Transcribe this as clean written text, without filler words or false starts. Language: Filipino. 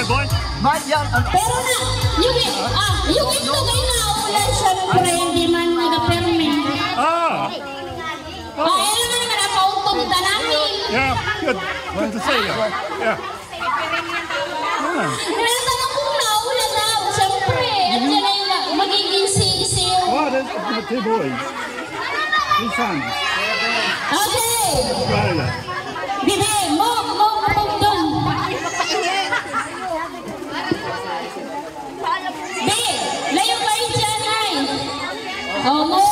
boy. But yan, Pero na, yung ito kay naulan siya pre, hindi man nag-perme. Alam na naman ang pauntong namin. Yeah, good. What to say? Yeah. Natanong kung naulan na, siyempre. At yan ay magiging sisiw. Oh, there's two boys. Two sons. Okay. Australia. Bibi, move doon. Bibi, layo kayo dyan ay. Oh,